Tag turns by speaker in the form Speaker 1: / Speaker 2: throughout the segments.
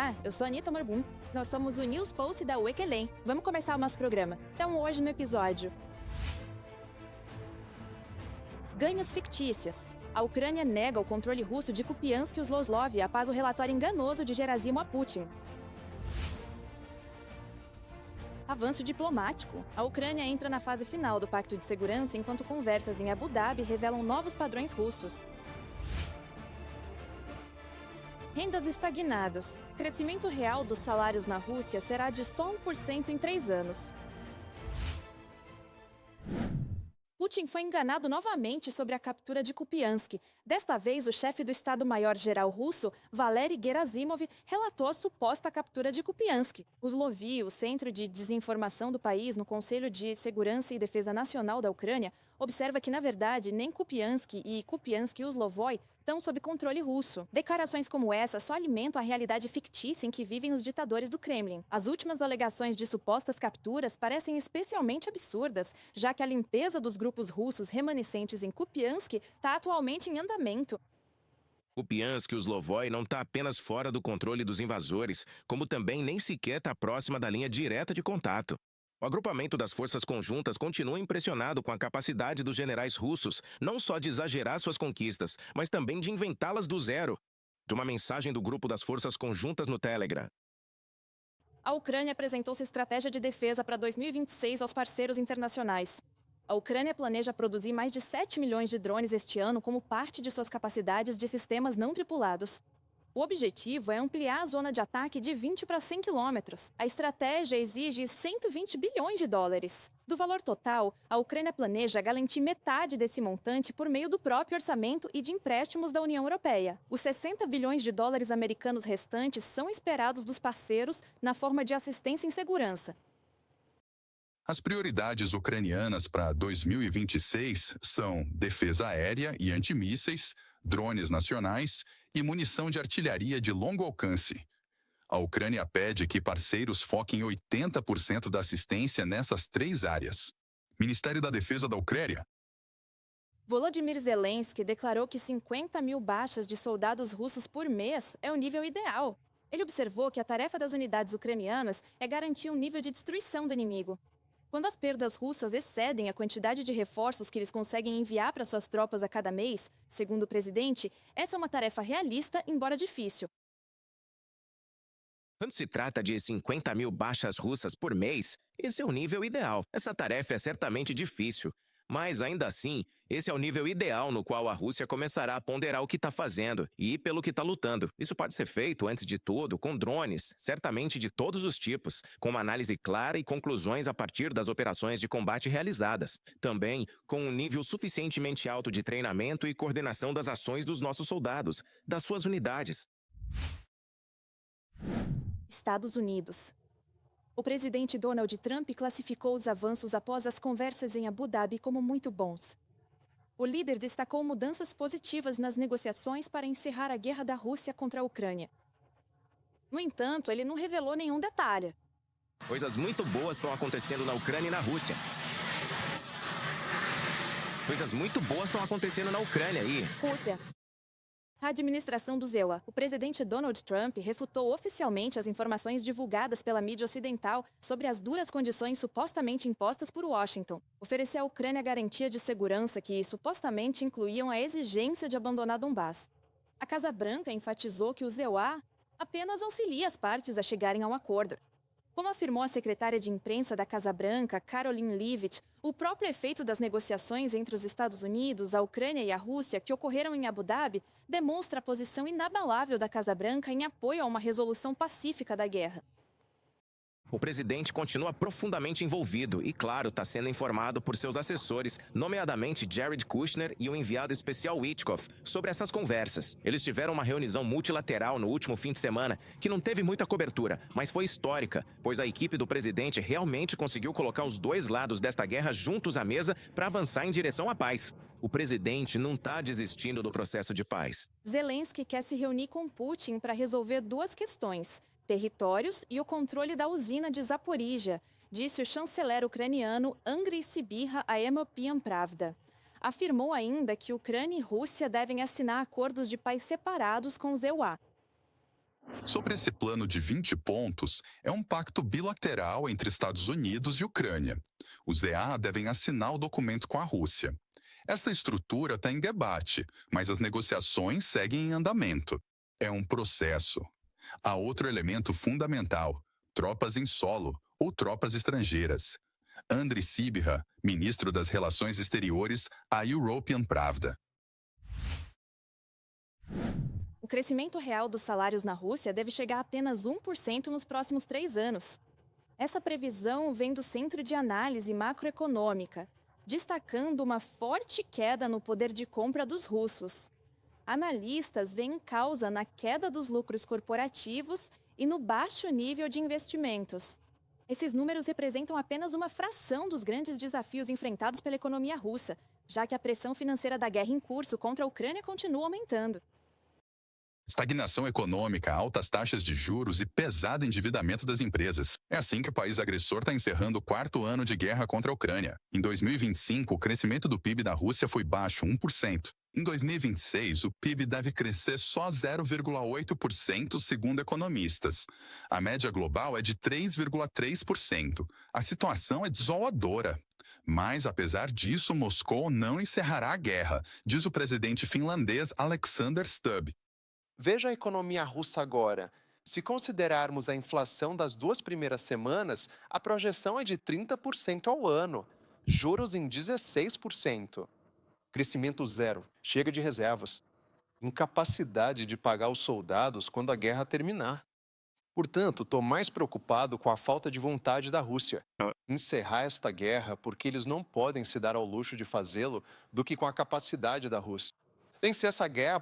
Speaker 1: Olá, eu sou a Anitta Morbum. Nós somos o News Post da Weekelen. Vamos começar o nosso programa. Então, hoje no episódio... Ganhos fictícias. A Ucrânia nega o controle russo de Kupiansk e Uzlozlov após o relatório enganoso de Gerasimov a Putin. Avanço diplomático. A Ucrânia entra na fase final do Pacto de Segurança enquanto conversas em Abu Dhabi revelam novos padrões russos. Rendas estagnadas. Crescimento real dos salários na Rússia será de só 1% em 3 anos. Putin foi enganado novamente sobre a captura de Kupiansk. Desta vez, o chefe do Estado-Maior-Geral russo, Valery Gerasimov, relatou a suposta captura de Kupiansk. O Uzlovi, o centro de desinformação do país no Conselho de Segurança e Defesa Nacional da Ucrânia, observa que, na verdade, nem Kupiansk e Kupiansk-Uzlovoy estão sob controle russo. Declarações como essa só alimentam a realidade fictícia em que vivem os ditadores do Kremlin. As últimas alegações de supostas capturas parecem especialmente absurdas, já que a limpeza dos grupos russos remanescentes em Kupiansk está atualmente em andamento.
Speaker 2: Kupiansk e Uzlovoy não está apenas fora do controle dos invasores, como também nem sequer está próxima da linha direta de contato. O agrupamento das forças conjuntas continua impressionado com a capacidade dos generais russos não só de exagerar suas conquistas, mas também de inventá-las do zero. De uma mensagem do grupo das forças conjuntas no Telegram.
Speaker 1: A Ucrânia apresentou sua estratégia de defesa para 2026 aos parceiros internacionais. A Ucrânia planeja produzir mais de 7 milhões de drones este ano como parte de suas capacidades de sistemas não tripulados. O objetivo é ampliar a zona de ataque de 20 para 100 quilômetros. A estratégia exige 120 bilhões de dólares. Do valor total, a Ucrânia planeja garantir metade desse montante por meio do próprio orçamento e de empréstimos da União Europeia. Os 60 bilhões de dólares americanos restantes são esperados dos parceiros na forma de assistência em segurança.
Speaker 3: As prioridades ucranianas para 2026 são defesa aérea e antimísseis, drones nacionais e munição de artilharia de longo alcance. A Ucrânia pede que parceiros foquem 80% da assistência nessas 3 áreas. Ministério da Defesa da Ucrânia.
Speaker 1: Volodymyr Zelensky declarou que 50 mil baixas de soldados russos por mês é o nível ideal. Ele observou que a tarefa das unidades ucranianas é garantir um nível de destruição do inimigo. Quando as perdas russas excedem a quantidade de reforços que eles conseguem enviar para suas tropas a cada mês, segundo o presidente, essa é uma tarefa realista, embora difícil.
Speaker 2: Quando se trata de 50 mil baixas russas por mês, esse é o nível ideal. Essa tarefa é certamente difícil, mas ainda assim, esse é o nível ideal no qual a Rússia começará a ponderar o que está fazendo e pelo que está lutando. Isso pode ser feito, antes de tudo, com drones, certamente de todos os tipos, com uma análise clara e conclusões a partir das operações de combate realizadas. Também com um nível suficientemente alto de treinamento e coordenação das ações dos nossos soldados, das suas unidades.
Speaker 1: Estados Unidos. O presidente Donald Trump classificou os avanços após as conversas em Abu Dhabi como muito bons. O líder destacou mudanças positivas nas negociações para encerrar a guerra da Rússia contra a Ucrânia. No entanto, ele não revelou nenhum detalhe.
Speaker 2: Coisas muito boas estão acontecendo na Ucrânia e na Rússia. Coisas muito boas estão acontecendo na Ucrânia e...
Speaker 1: Rússia. A administração do ZEUA, o presidente Donald Trump, refutou oficialmente as informações divulgadas pela mídia ocidental sobre as duras condições supostamente impostas por Washington. Ofereceu à Ucrânia garantia de segurança que supostamente incluíam a exigência de abandonar Donbass. A Casa Branca enfatizou que o ZEUA apenas auxilia as partes a chegarem a um acordo. Como afirmou a secretária de imprensa da Casa Branca, Karoline Leavitt, o próprio efeito das negociações entre os Estados Unidos, a Ucrânia e a Rússia, que ocorreram em Abu Dhabi, demonstra a posição inabalável da Casa Branca em apoio a uma resolução pacífica da guerra.
Speaker 2: O presidente continua profundamente envolvido e, claro, está sendo informado por seus assessores, nomeadamente Jared Kushner e o enviado especial Witkoff, sobre essas conversas. Eles tiveram uma reunião multilateral no último fim de semana que não teve muita cobertura, mas foi histórica, pois a equipe do presidente realmente conseguiu colocar os dois lados desta guerra juntos à mesa para avançar em direção à paz. O presidente não está desistindo do processo de paz.
Speaker 1: Zelensky quer se reunir com Putin para resolver 2 questões: territórios e o controle da usina de Zaporizhia, disse o chanceler ucraniano Andriy Sybiha à European Pravda. Afirmou ainda que Ucrânia e Rússia devem assinar acordos de paz separados com o ZEUA.
Speaker 3: Sobre esse plano de 20 pontos, é um pacto bilateral entre Estados Unidos e Ucrânia. Os EA devem assinar o documento com a Rússia. Essa estrutura está em debate, mas as negociações seguem em andamento. É um processo. Há outro elemento fundamental: tropas em solo ou tropas estrangeiras. Andriy Sybiha, ministro das Relações Exteriores, à European Pravda.
Speaker 1: O crescimento real dos salários na Rússia deve chegar a apenas 1% nos próximos 3 anos. Essa previsão vem do Centro de Análise Macroeconômica, destacando uma forte queda no poder de compra dos russos. Analistas veem causa na queda dos lucros corporativos e no baixo nível de investimentos. Esses números representam apenas uma fração dos grandes desafios enfrentados pela economia russa, já que a pressão financeira da guerra em curso contra a Ucrânia continua aumentando.
Speaker 3: Estagnação econômica, altas taxas de juros e pesado endividamento das empresas. É assim que o país agressor está encerrando o 4º ano de guerra contra a Ucrânia. Em 2025, o crescimento do PIB da Rússia foi baixo, 1%. Em 2026, o PIB deve crescer só 0,8%, segundo economistas. A média global é de 3,3%. A situação é desoladora. Mas, apesar disso, Moscou não encerrará a guerra, diz o presidente finlandês Alexander Stubb.
Speaker 4: Veja a economia russa agora. Se considerarmos a inflação das 2 primeiras semanas, a projeção é de 30% ao ano. Juros em 16%. Crescimento zero. Chega de reservas. Incapacidade de pagar os soldados quando a guerra terminar. Portanto, estou mais preocupado com a falta de vontade da Rússia. Encerrar esta guerra porque eles não podem se dar ao luxo de fazê-lo do que com a capacidade da Rússia. Tem que ser essa guerra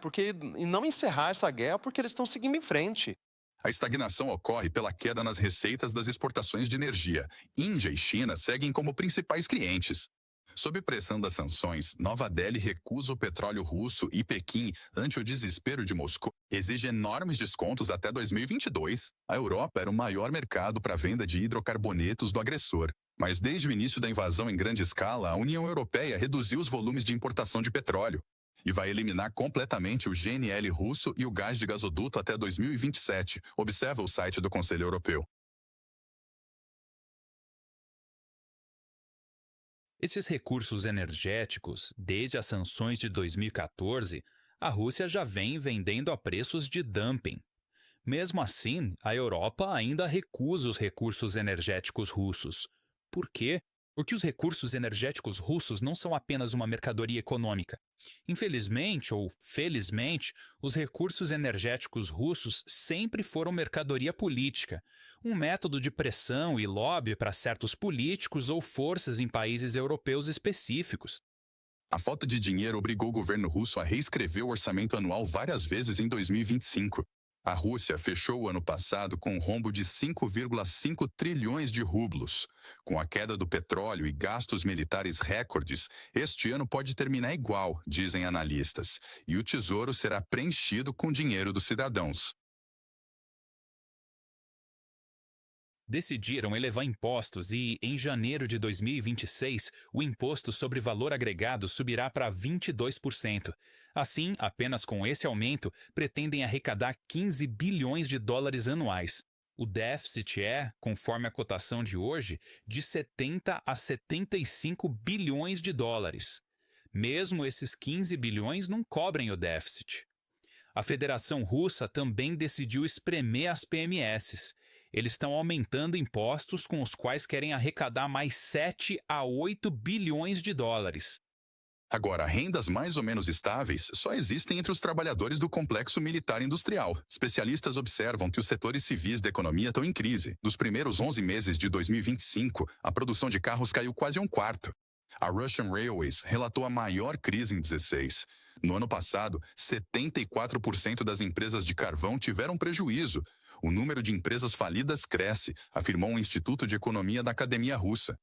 Speaker 4: e não encerrar essa guerra porque eles estão seguindo em frente.
Speaker 3: A estagnação ocorre pela queda nas receitas das exportações de energia. Índia e China seguem como principais clientes. Sob pressão das sanções, Nova Delhi recusa o petróleo russo e Pequim, ante o desespero de Moscou, exige enormes descontos até 2022. A Europa era o maior mercado para a venda de hidrocarbonetos do agressor. Mas desde o início da invasão em grande escala, a União Europeia reduziu os volumes de importação de petróleo e vai eliminar completamente o GNL russo e o gás de gasoduto até 2027, observa o site do Conselho Europeu.
Speaker 5: Esses recursos energéticos, desde as sanções de 2014, a Rússia já vem vendendo a preços de dumping. Mesmo assim, a Europa ainda recusa os recursos energéticos russos. Por quê? Porque os recursos energéticos russos não são apenas uma mercadoria econômica. Infelizmente ou felizmente, os recursos energéticos russos sempre foram mercadoria política, um método de pressão e lobby para certos políticos ou forças em países europeus específicos.
Speaker 3: A falta de dinheiro obrigou o governo russo a reescrever o orçamento anual várias vezes em 2025. A Rússia fechou o ano passado com um rombo de 5,5 trilhões de rublos. Com a queda do petróleo e gastos militares recordes, este ano pode terminar igual, dizem analistas, e o tesouro será preenchido com dinheiro dos cidadãos.
Speaker 5: Decidiram elevar impostos e, em janeiro de 2026, o imposto sobre valor agregado subirá para 22%. Assim, apenas com esse aumento, pretendem arrecadar 15 bilhões de dólares anuais. O déficit é, conforme a cotação de hoje, de 70 a 75 bilhões de dólares. Mesmo esses 15 bilhões não cobrem o déficit. A Federação Russa também decidiu espremer as PMSs. Eles estão aumentando impostos com os quais querem arrecadar mais 7 a 8 bilhões de dólares.
Speaker 3: Agora, rendas mais ou menos estáveis só existem entre os trabalhadores do complexo militar industrial. Especialistas observam que os setores civis da economia estão em crise. Nos primeiros 11 meses de 2025, a produção de carros caiu quase 1/4. A Russian Railways relatou a maior crise em 16. No ano passado, 74% das empresas de carvão tiveram prejuízo. O número de empresas falidas cresce, afirmou um Instituto de Economia da Academia Russa.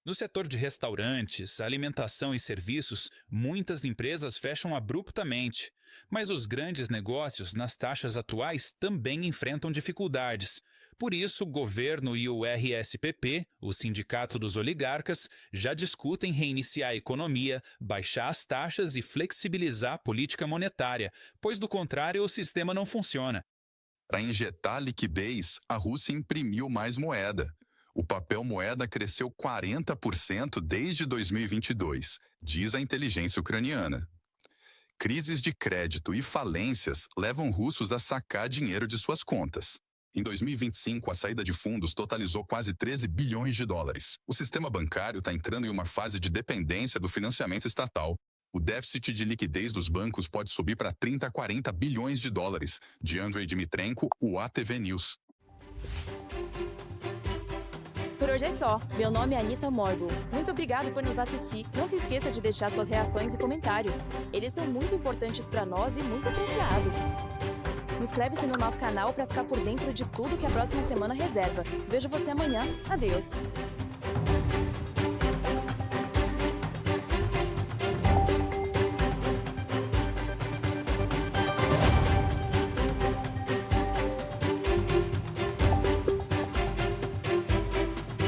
Speaker 5: No setor de restaurantes, alimentação e serviços, muitas empresas fecham abruptamente, mas os grandes negócios nas taxas atuais também enfrentam dificuldades. Por isso, o governo e o RSPP, o Sindicato dos Oligarcas, já discutem reiniciar a economia, baixar as taxas e flexibilizar a política monetária, pois do contrário o sistema não funciona.
Speaker 3: Para injetar liquidez, a Rússia imprimiu mais moeda. O papel moeda cresceu 40% desde 2022, diz a inteligência ucraniana. Crises de crédito e falências levam russos a sacar dinheiro de suas contas. Em 2025, a saída de fundos totalizou quase 13 bilhões de dólares. O sistema bancário está entrando em uma fase de dependência do financiamento estatal. O déficit de liquidez dos bancos pode subir para 30 a 40 bilhões de dólares, de Andrei Dmitrenko, o ATV News.
Speaker 1: Por hoje é só. Meu nome é Anita Morgul. Muito obrigado por nos assistir. Não se esqueça de deixar suas reações e comentários. Eles são muito importantes para nós e muito apreciados. Inscreve-se no nosso canal para ficar por dentro de tudo que a próxima semana reserva. Vejo você amanhã. Adeus.